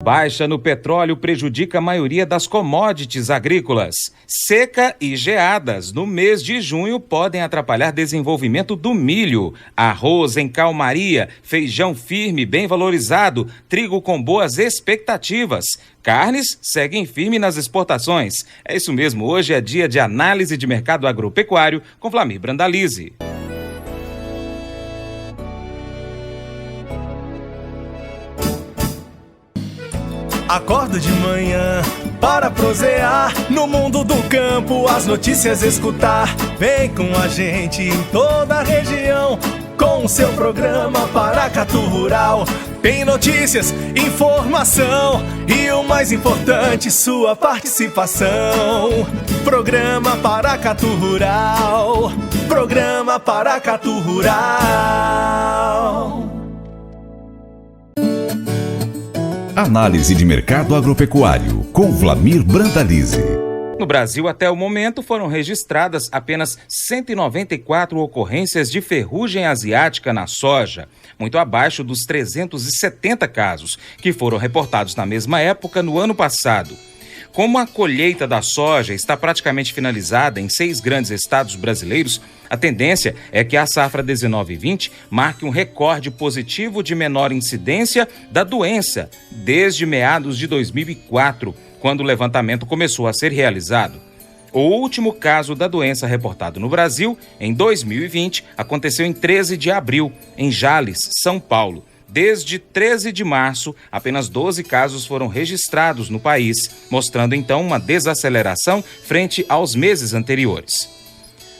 Baixa no petróleo prejudica a maioria das commodities agrícolas. Seca e geadas no mês de junho podem atrapalhar desenvolvimento do milho. Arroz em calmaria, feijão firme bem valorizado, trigo com boas expectativas. Carnes seguem firme nas exportações. É isso mesmo, hoje é dia de análise de mercado agropecuário com Vlamir Brandalize. Acordo de manhã para prosear no mundo do campo, as notícias escutar. Vem com a gente em toda a região com o seu programa Paracatu Rural. Tem notícias, informação e o mais importante, sua participação. Programa Paracatu Rural. Programa Paracatu Rural. Análise de mercado agropecuário, com Vlamir Brandalize. No Brasil, até o momento, foram registradas apenas 194 ocorrências de ferrugem asiática na soja, muito abaixo dos 370 casos que foram reportados na mesma época no ano passado. Como a colheita da soja está praticamente finalizada em 6 grandes estados brasileiros, a tendência é que a safra 19/20 marque um recorde positivo de menor incidência da doença desde meados de 2004, quando o levantamento começou a ser realizado. O último caso da doença reportado no Brasil, em 2020, aconteceu em 13 de abril, em Jales, São Paulo. Desde 13 de março, apenas 12 casos foram registrados no país, mostrando então uma desaceleração frente aos meses anteriores.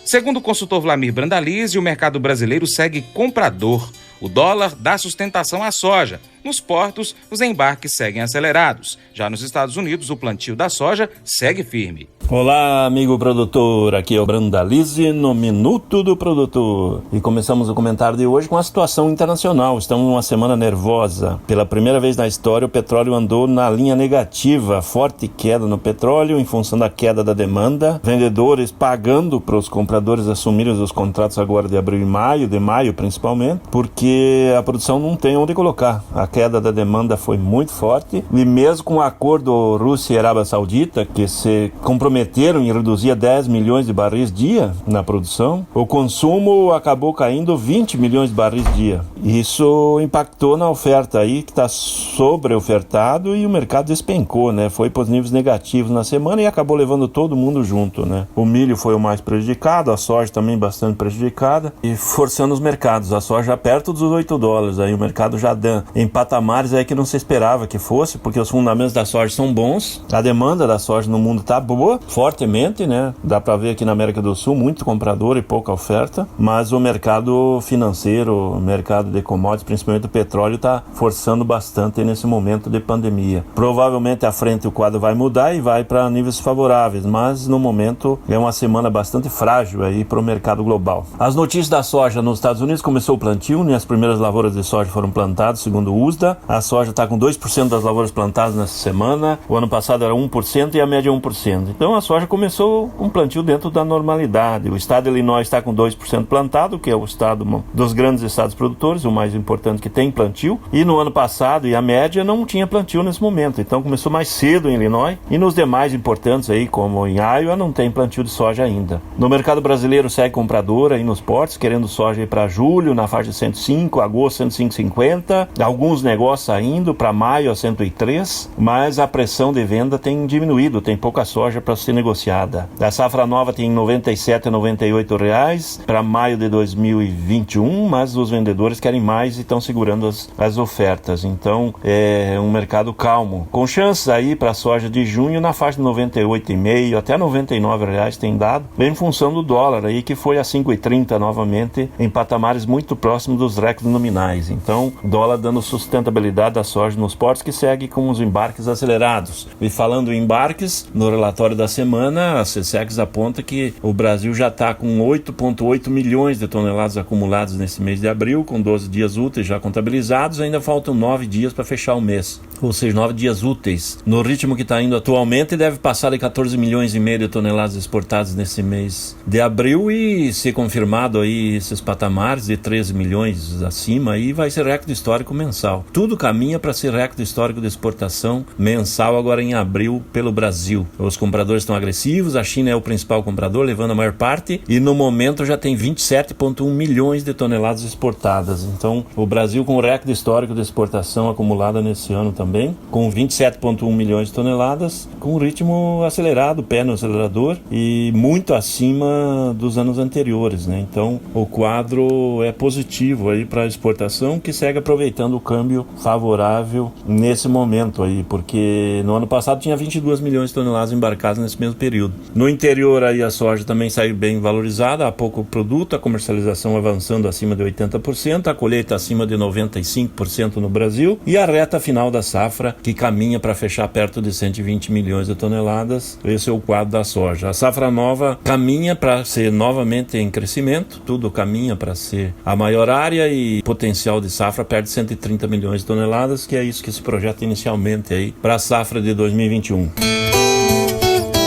Segundo o consultor Vlamir Brandalize, o mercado brasileiro segue comprador. O dólar dá sustentação à soja. Nos portos, os embarques seguem acelerados. Já nos Estados Unidos, o plantio da soja segue firme. Olá, amigo produtor. Aqui é o Brandalize no Minuto do Produtor. E começamos o comentário de hoje com a situação internacional. Estamos numa semana nervosa. Pela primeira vez na história, o petróleo andou na linha negativa. Forte queda no petróleo em função da queda da demanda. Vendedores pagando para os compradores assumirem os contratos agora de abril e maio, de maio principalmente, porque a produção não tem onde colocar. A queda da demanda foi muito forte e mesmo com o acordo Rússia e Arábia Saudita, que se comprometeram em reduzir 10 milhões de barris dia na produção, o consumo acabou caindo 20 milhões de barris dia. Isso impactou na oferta aí, que está sobre-ofertado, e o mercado despencou, né? Foi para os níveis negativos na semana e acabou levando todo mundo junto, né? O milho foi o mais prejudicado, a soja também bastante prejudicada e forçando os mercados. A soja perto dos $8, aí o mercado já dá em patamares aí que não se esperava que fosse, porque os fundamentos da soja são bons, a demanda da soja no mundo está boa, fortemente, né? Dá para ver aqui na América do Sul, muito comprador e pouca oferta, mas o mercado financeiro, o mercado de commodities, principalmente o petróleo, está forçando bastante nesse momento de pandemia. Provavelmente à frente o quadro vai mudar e vai para níveis favoráveis, mas no momento é uma semana bastante frágil aí para o mercado global. As notícias da soja nos Estados Unidos: começou o plantio, né? As primeiras lavouras de soja foram plantadas, segundo o USDA. A soja está com 2% das lavouras plantadas nessa semana. O ano passado era 1% e a média é 1%. Então a soja começou um plantio dentro da normalidade. O estado de Illinois está com 2% plantado, que é o estado dos grandes estados produtores, o mais importante que tem plantio. E no ano passado, e a média, não tinha plantio nesse momento. Então começou mais cedo em Illinois. E nos demais importantes aí, como em Iowa, não tem plantio de soja ainda. No mercado brasileiro segue comprador aí nos portos, querendo soja aí para julho, na faixa de 105, agosto 105,50. Alguns negócios saindo para maio a 103, mas a pressão de venda tem diminuído, tem pouca soja para ser negociada. A safra nova tem 97 a 98 reais para maio de 2021, mas os vendedores querem mais e estão segurando as ofertas. Então é um mercado calmo, com chances aí para a soja de junho na faixa de 98,5 até 99 reais tem dado, bem em função do dólar aí, que foi a 5,30 novamente, em patamares muito próximos dos recordes nominais. Então dólar dando sustentabilidade da soja nos portos, que segue com os embarques acelerados. E falando em embarques, no relatório da semana, a SECEX aponta que o Brasil já está com 8,8 milhões de toneladas acumuladas nesse mês de abril, com 12 dias úteis já contabilizados. Ainda faltam 9 dias para fechar o mês, ou seja, 9 dias úteis. No ritmo que está indo atualmente, deve passar de 14 milhões e meio de toneladas exportadas nesse mês de abril, e se confirmado aí esses patamares de 13 milhões acima, aí vai ser recorde histórico mensal. mundial. Tudo caminha para ser recorde histórico de exportação mensal agora em abril pelo Brasil. Os compradores estão agressivos, a China é o principal comprador, levando a maior parte, e no momento já tem 27,1 milhões de toneladas exportadas. Então, o Brasil com o recorde histórico de exportação acumulada nesse ano também, com 27,1 milhões de toneladas, com um ritmo acelerado, pé no acelerador, e muito acima dos anos anteriores, né? Então, o quadro é positivo aí para a exportação, que segue aproveitando o câmbio favorável nesse momento aí, porque no ano passado tinha 22 milhões de toneladas embarcadas nesse mesmo período. No interior aí a soja também saiu bem valorizada, há pouco produto, a comercialização avançando acima de 80%, a colheita acima de 95% no Brasil, e a reta final da safra que caminha para fechar perto de 120 milhões de toneladas. Esse é o quadro da soja. A safra nova caminha para ser novamente em crescimento, tudo caminha para ser a maior área, e potencial de safra perto de 130 milhões de toneladas, que é isso que se projeta inicialmente aí para a safra de 2021.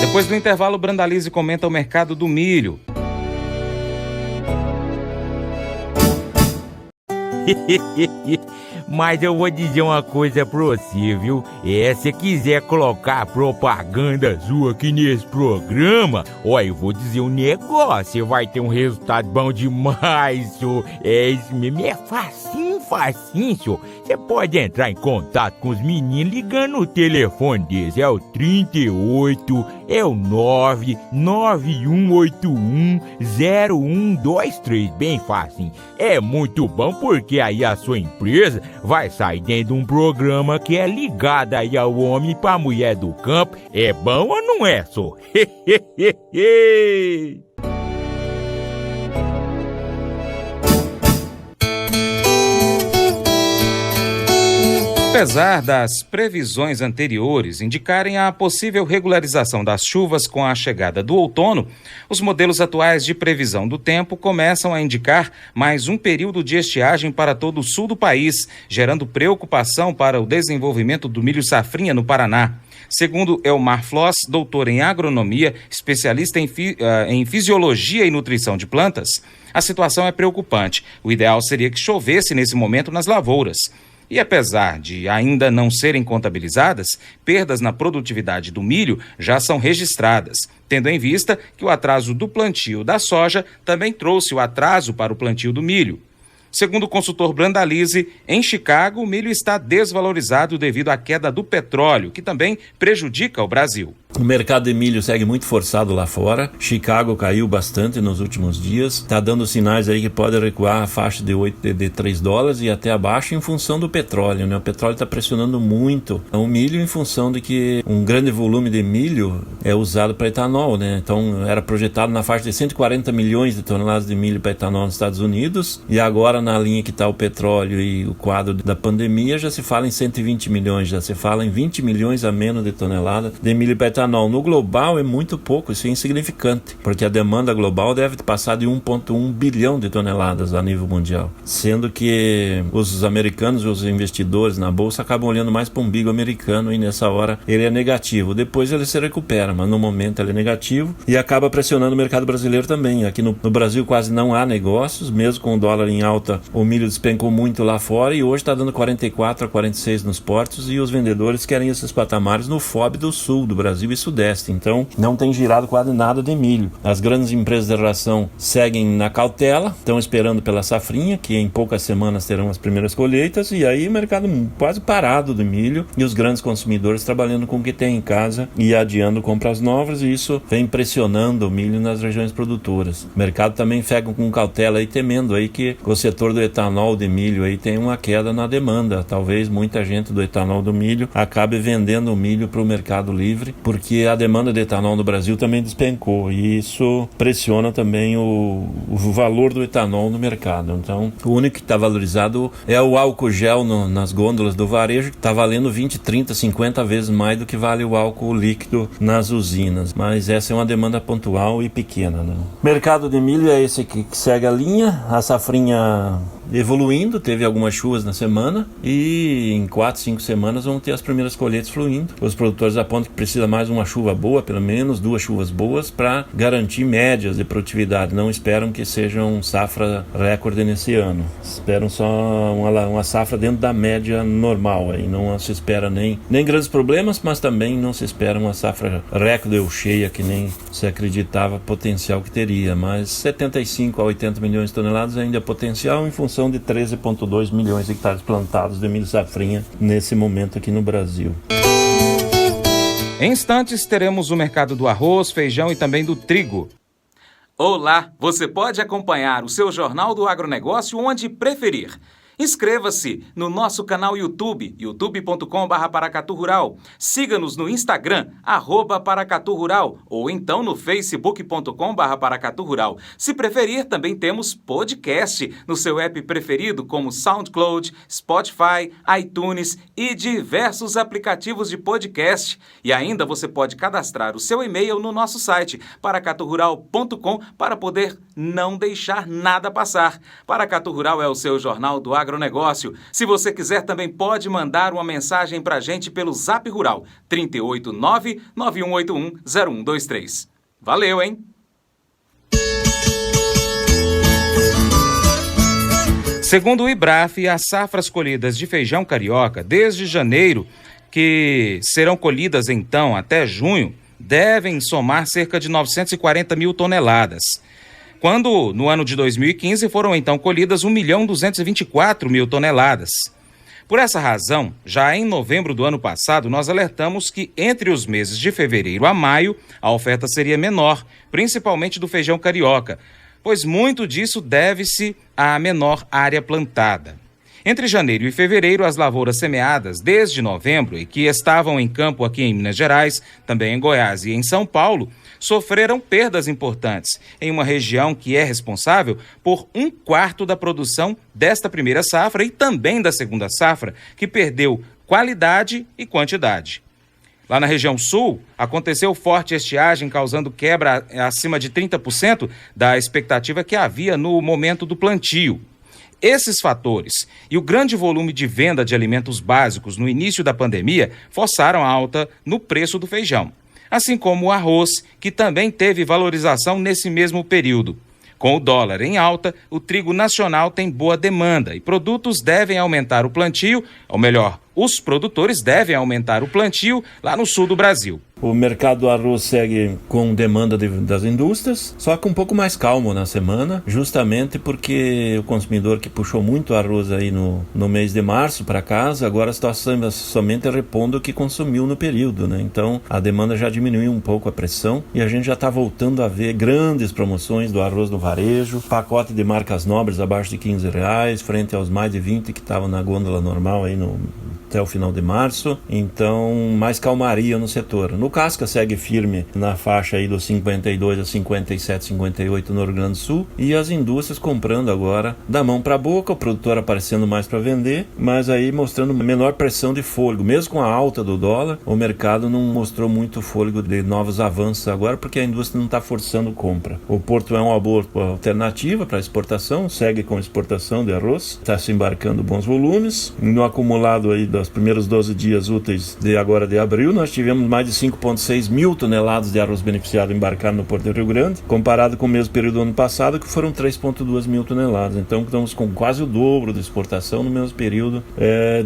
Depois do intervalo, Brandalize comenta o mercado do milho. Mas eu vou dizer uma coisa pra você, viu? Se quiser colocar propaganda sua aqui nesse programa, eu vou dizer um negócio, você vai ter um resultado bom demais, senhor. Isso mesmo, é facinho, senhor. Você pode entrar em contato com os meninos ligando no telefone deles, é o 38, é o 991810123, bem facinho. É muito bom porque aí a sua empresa vai sair dentro de um programa que é ligado aí ao homem para a mulher do campo. É bom ou não é, só? Apesar das previsões anteriores indicarem a possível regularização das chuvas com a chegada do outono, os modelos atuais de previsão do tempo começam a indicar mais um período de estiagem para todo o sul do país, gerando preocupação para o desenvolvimento do milho safrinha no Paraná. Segundo Elmar Floss, doutor em agronomia, especialista em fisiologia e nutrição de plantas, a situação é preocupante. O ideal seria que chovesse nesse momento nas lavouras. E apesar de ainda não serem contabilizadas, perdas na produtividade do milho já são registradas, tendo em vista que o atraso do plantio da soja também trouxe o atraso para o plantio do milho. Segundo o consultor Brandalize, em Chicago o milho está desvalorizado devido à queda do petróleo, que também prejudica o Brasil. O mercado de milho segue muito forçado lá fora. Chicago caiu bastante nos últimos dias. Está dando sinais aí que pode recuar a faixa de $3 e até abaixo em função do petróleo, né? O petróleo está pressionando muito o milho em função de que um grande volume de milho é usado para etanol, né? Então era projetado na faixa de 140 milhões de toneladas de milho para etanol nos Estados Unidos, e agora na linha que está o petróleo e o quadro da pandemia já se fala em 120 milhões, já se fala em 20 milhões a menos de tonelada de milho para etanol. No global é muito pouco, isso é insignificante, porque a demanda global deve passar de 1,1 bilhão de toneladas a nível mundial, sendo que os americanos, os investidores na bolsa acabam olhando mais para o umbigo americano, e nessa hora ele é negativo. Depois ele se recupera, mas no momento ele é negativo e acaba pressionando o mercado brasileiro também. Aqui no Brasil quase não há negócios, mesmo com o dólar em alta, o milho despencou muito lá fora e hoje está dando 44 a 46 nos portos, e os vendedores querem esses patamares no FOB do sul do Brasil e sudeste. Então não tem girado quase nada de milho. As grandes empresas de ração seguem na cautela, estão esperando pela safrinha, que em poucas semanas terão as primeiras colheitas, e aí o mercado quase parado de milho, e os grandes consumidores trabalhando com o que tem em casa e adiando compras novas, e isso vem pressionando o milho nas regiões produtoras. O mercado também segue com cautela e temendo aí que o setor do etanol de milho aí tem uma queda na demanda. Talvez muita gente do etanol do milho acabe vendendo o milho para o mercado livre, porque a demanda de etanol no Brasil também despencou, e isso pressiona também o valor do etanol no mercado. Então, o único que está valorizado é o álcool gel nas gôndolas do varejo, que está valendo 20, 30, 50 vezes mais do que vale o álcool líquido nas usinas. Mas essa é uma demanda pontual e pequena, né? Mercado de milho é esse que segue a linha. A safrinha evoluindo, teve algumas chuvas na semana e em 4, 5 semanas vão ter as primeiras colheitas fluindo. Os produtores apontam que precisa mais uma chuva boa, pelo menos 2 chuvas boas, para garantir médias de produtividade. Não esperam que sejam safra recorde nesse ano. Esperam só uma safra dentro da média normal. Aí não se espera nem grandes problemas, mas também não se espera uma safra recorde ou cheia que nem se acreditava potencial que teria. Mas 75 a 80 milhões de toneladas ainda é potencial em função de 13,2 milhões de hectares plantados de milho safrinha nesse momento aqui no Brasil. Em instantes teremos o mercado do arroz, feijão e também do trigo. Olá, você pode acompanhar o seu Jornal do Agronegócio onde preferir. Inscreva-se no nosso canal YouTube, youtube.com/Paracatu Rural. Siga-nos no Instagram, @Paracatu Rural, ou então no facebook.com/Paracatu Rural. Se preferir, também temos podcast no seu app preferido, como SoundCloud, Spotify, iTunes e diversos aplicativos de podcast. E ainda você pode cadastrar o seu e-mail no nosso site, paracaturural.com, para poder não deixar nada passar. Paracatu Rural é o seu Jornal do Agronegócio. Se você quiser, também pode mandar uma mensagem para a gente pelo Zap Rural, 389-9181-0123. Valeu, hein? Segundo o IBRAF, as safras colhidas de feijão carioca desde janeiro, que serão colhidas então até junho, devem somar cerca de 940 mil toneladas. Quando, no ano de 2015, foram então colhidas 1.224.000 toneladas. Por essa razão, já em novembro do ano passado, nós alertamos que entre os meses de fevereiro a maio, a oferta seria menor, principalmente do feijão carioca, pois muito disso deve-se à menor área plantada. Entre janeiro e fevereiro, as lavouras semeadas desde novembro e que estavam em campo aqui em Minas Gerais, também em Goiás e em São Paulo, sofreram perdas importantes em uma região que é responsável por 1/4 da produção desta primeira safra e também da segunda safra, que perdeu qualidade e quantidade. Lá na região sul, aconteceu forte estiagem, causando quebra acima de 30% da expectativa que havia no momento do plantio. Esses fatores e o grande volume de venda de alimentos básicos no início da pandemia forçaram a alta no preço do feijão, assim como o arroz, que também teve valorização nesse mesmo período. Com o dólar em alta, o trigo nacional tem boa demanda e produtos devem aumentar o plantio, ou melhor, os produtores devem aumentar o plantio lá no sul do Brasil. O mercado do arroz segue com demanda das indústrias, só que um pouco mais calmo na semana, justamente porque o consumidor que puxou muito arroz aí no mês de março para casa, agora está somente repondo o que consumiu no período, né? Então a demanda já diminuiu um pouco a pressão e a gente já está voltando a ver grandes promoções do arroz no varejo, pacote de marcas nobres abaixo de R$15, frente aos mais de 20 que estavam na gôndola normal aí até o final de março, então mais calmaria no setor. No casca segue firme na faixa aí dos 52 a 57, 58 no Rio Grande do Sul, e as indústrias comprando agora da mão para a boca, o produtor aparecendo mais para vender, mas aí mostrando menor pressão de fôlego. Mesmo com a alta do dólar, o mercado não mostrou muito fôlego de novos avanços agora, porque a indústria não está forçando compra. O Porto é uma boa alternativa para exportação, segue com exportação de arroz, está se embarcando bons volumes. No acumulado aí dos primeiros 12 dias úteis de abril, nós tivemos mais de 5,6 mil toneladas de arroz beneficiado embarcado no Porto do Rio Grande, comparado com o mesmo período do ano passado, que foram 3,2 mil toneladas. Então estamos com quase o dobro de exportação no mesmo período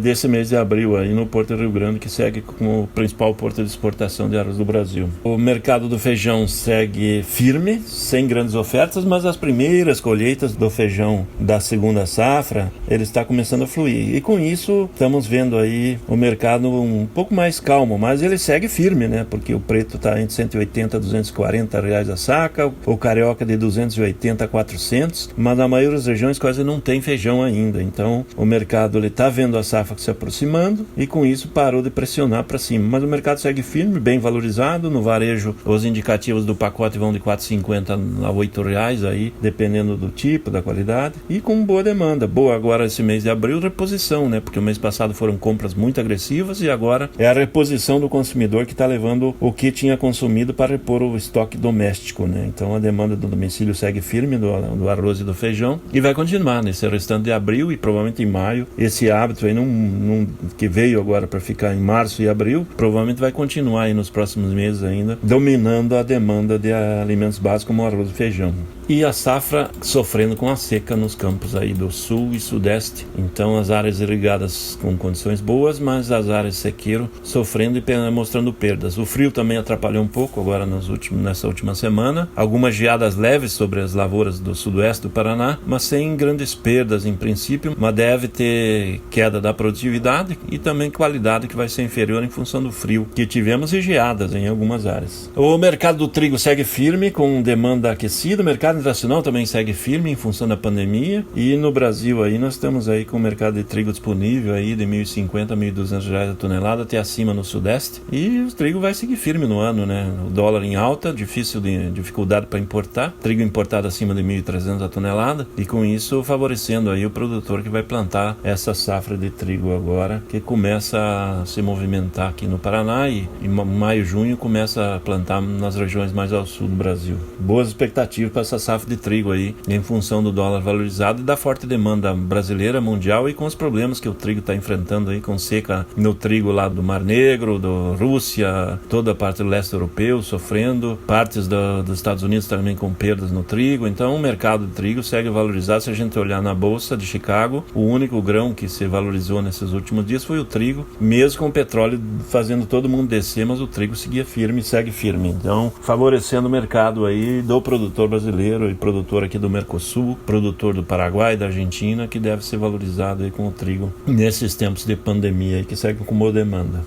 desse mês de abril aí no Porto do Rio Grande, que segue como o principal porto de exportação de arroz do Brasil. O mercado do feijão segue firme, sem grandes ofertas, mas as primeiras colheitas do feijão da segunda safra, ele está começando a fluir. E com isso, estamos vendo aí o mercado um pouco mais calmo, mas ele segue firme, né? Porque o preto está entre 180 a 240 reais a saca, o carioca de 280 a 400, mas na maioria das regiões quase não tem feijão ainda. Então o mercado está vendo a safra se aproximando e com isso parou de pressionar para cima. Mas o mercado segue firme, bem valorizado. No varejo, os indicativos do pacote vão de 4,50 a 8 reais aí, dependendo do tipo, da qualidade, e com boa demanda. Boa agora esse mês de abril, reposição, né? Porque o mês passado foram compras compras muito agressivas e agora é a reposição do consumidor que está levando o que tinha consumido para repor o estoque doméstico, né? Então a demanda do domicílio segue firme do arroz e do feijão e vai continuar nesse restante de abril e provavelmente em maio. Esse hábito aí que veio agora para ficar em março e abril, provavelmente vai continuar aí nos próximos meses ainda, dominando a demanda de alimentos básicos como arroz e feijão. E a safra sofrendo com a seca nos campos aí do sul e sudeste. Então as áreas irrigadas com condições boas, mas as áreas sequeiro sofrendo e mostrando perdas. O frio também atrapalhou um pouco agora nessa última semana. Algumas geadas leves sobre as lavouras do sudoeste do Paraná, mas sem grandes perdas em princípio, mas deve ter queda da produtividade e também qualidade que vai ser inferior em função do frio que tivemos e geadas em algumas áreas. O mercado do trigo segue firme com demanda aquecida, o mercado internacional também segue firme em função da pandemia e no Brasil aí nós estamos aí com o mercado de trigo disponível aí de R$1.050 a R$1.200 a tonelada, até acima no sudeste, e o trigo vai seguir firme no ano, né? O dólar em alta, dificuldade para importar, trigo importado acima de R$1.300 a tonelada e com isso favorecendo aí o produtor que vai plantar essa safra de trigo agora, que começa a se movimentar aqui no Paraná e em maio, junho começa a plantar nas regiões mais ao sul do Brasil. Boas expectativas para essa safra de trigo aí, em função do dólar valorizado e da forte demanda brasileira, mundial e com os problemas que o trigo está enfrentando aí com seca no trigo lá do Mar Negro, da Rússia, toda a parte do leste europeu sofrendo, partes dos Estados Unidos também com perdas no trigo. Então o mercado de trigo segue valorizado. Se a gente olhar na bolsa de Chicago, o único grão que se valorizou nesses últimos dias foi o trigo, mesmo com o petróleo fazendo todo mundo descer, mas o trigo seguia firme e segue firme. Então favorecendo o mercado aí do produtor brasileiro e produtor aqui do Mercosul, produtor do Paraguai e da Argentina, que deve ser valorizado aí com o trigo nesses tempos de pandemia aí que segue com boa demanda.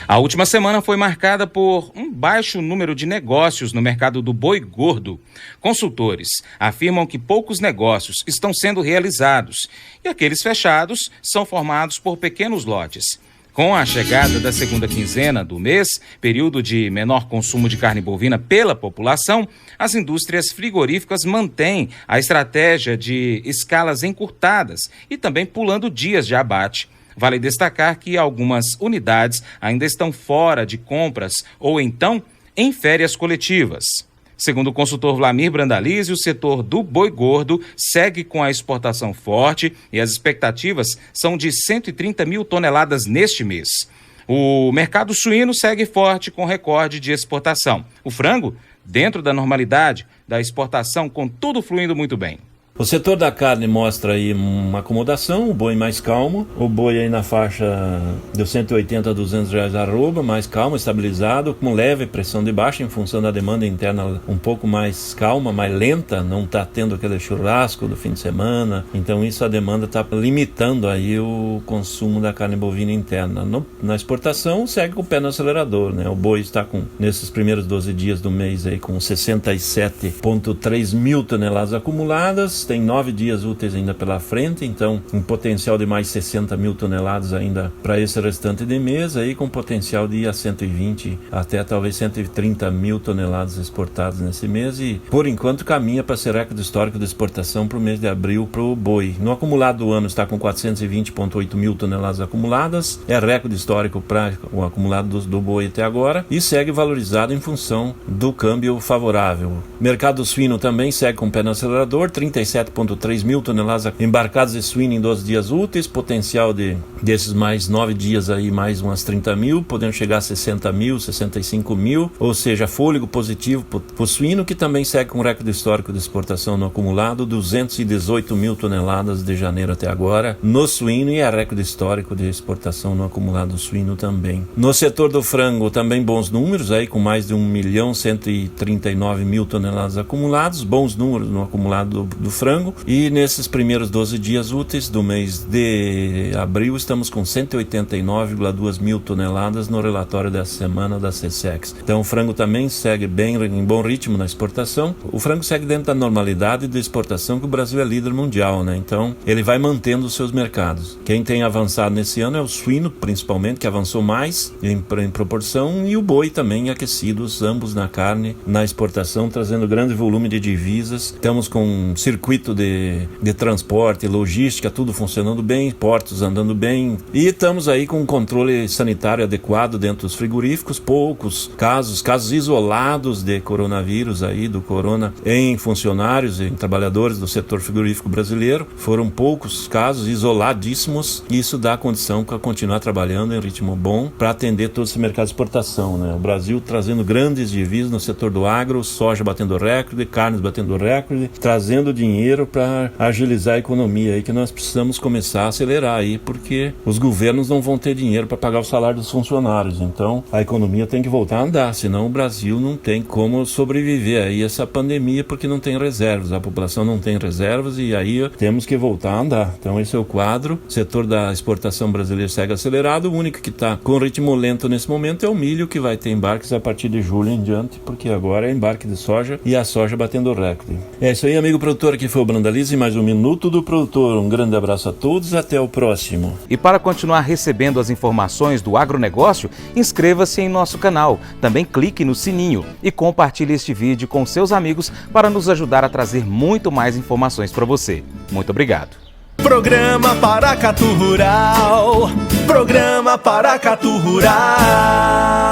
A última semana foi marcada por um baixo número de negócios no mercado do boi gordo. Consultores afirmam que poucos negócios estão sendo realizados e aqueles fechados são formados por pequenos lotes. Com a chegada da segunda quinzena do mês, período de menor consumo de carne bovina pela população, as indústrias frigoríficas mantêm a estratégia de escalas encurtadas e também pulando dias de abate. Vale destacar que algumas unidades ainda estão fora de compras ou então em férias coletivas. Segundo o consultor Vlamir Brandalize, o setor do boi gordo segue com a exportação forte e as expectativas são de 130 mil toneladas neste mês. O mercado suíno segue forte com recorde de exportação. O frango, dentro da normalidade da exportação, com tudo fluindo muito bem. O setor da carne mostra aí uma acomodação, o boi mais calmo, o boi aí na faixa de 180 a R$200 arroba, mais calmo, estabilizado, com leve pressão de baixa em função da demanda interna um pouco mais calma, mais lenta, não está tendo aquele churrasco do fim de semana, então isso a demanda está limitando aí o consumo da carne bovina interna. Na exportação segue com o pé no acelerador, né? O boi está nesses primeiros 12 dias do mês aí com 67,3 mil toneladas acumuladas, tem 9 dias úteis ainda pela frente, então um potencial de mais 60 mil toneladas ainda para esse restante de mês, aí com potencial de ir a 120 até talvez 130 mil toneladas exportadas nesse mês e por enquanto caminha para ser recorde histórico de exportação para o mês de abril para o boi. No acumulado do ano está com 420,8 mil toneladas acumuladas, é recorde histórico para o acumulado do boi até agora e segue valorizado em função do câmbio favorável. Mercado suíno também segue com o pé no acelerador, 37,3 mil toneladas embarcadas de suíno em 12 dias úteis, potencial desses mais 9 dias aí, mais umas 30 mil, podendo chegar a 60 mil, 65 mil, ou seja, fôlego positivo para o suíno, que também segue com um recorde histórico de exportação no acumulado, 218 mil toneladas de janeiro até agora, no suíno, e é recorde histórico de exportação no acumulado suíno também. No setor do frango, também bons números, aí com mais de 1.139.000 toneladas acumulados, bons números no acumulado do frango, e nesses primeiros 12 dias úteis do mês de abril estamos com 189,2 mil toneladas no relatório dessa semana da CSEX. Então o frango também segue bem, em bom ritmo na exportação. O frango segue dentro da normalidade de exportação, que o Brasil é líder mundial, né? Então ele vai mantendo os seus mercados. Quem tem avançado nesse ano é o suíno, principalmente, que avançou mais em proporção, e o boi também aquecidos, ambos na carne, na exportação, trazendo grande volume de divisas. Estamos com circuito circuito de transporte, logística, tudo funcionando bem, portos andando bem. E estamos aí com um controle sanitário adequado dentro dos frigoríficos, poucos casos isolados de coronavírus aí, do corona, em funcionários, em trabalhadores do setor frigorífico brasileiro. Foram poucos casos, isoladíssimos, e isso dá condição para continuar trabalhando em ritmo bom para atender todo esse mercado de exportação, né? O Brasil trazendo grandes divisas no setor do agro, soja batendo recorde, carnes batendo recorde, trazendo dinheiro para agilizar a economia aí, que nós precisamos começar a acelerar aí, porque os governos não vão ter dinheiro para pagar o salário dos funcionários. Então a economia tem que voltar a andar, senão o Brasil não tem como sobreviver aí a essa pandemia, porque não tem reservas, a população não tem reservas, e aí temos que voltar a andar. Então esse é o quadro. O setor da exportação brasileira segue acelerado. O único que está com ritmo lento nesse momento é o milho, que vai ter embarques a partir de julho em diante, porque agora é embarque de soja e a soja batendo recorde. É isso aí, amigo produtor, aqui foi o Brandalize, mais um Minuto do Produtor. Um grande abraço a todos, até o próximo. E para continuar recebendo as informações do agronegócio, inscreva-se em nosso canal. Também clique no sininho e compartilhe este vídeo com seus amigos para nos ajudar a trazer muito mais informações para você. Muito obrigado. Programa Paracatu Rural. Programa Paracatu Rural.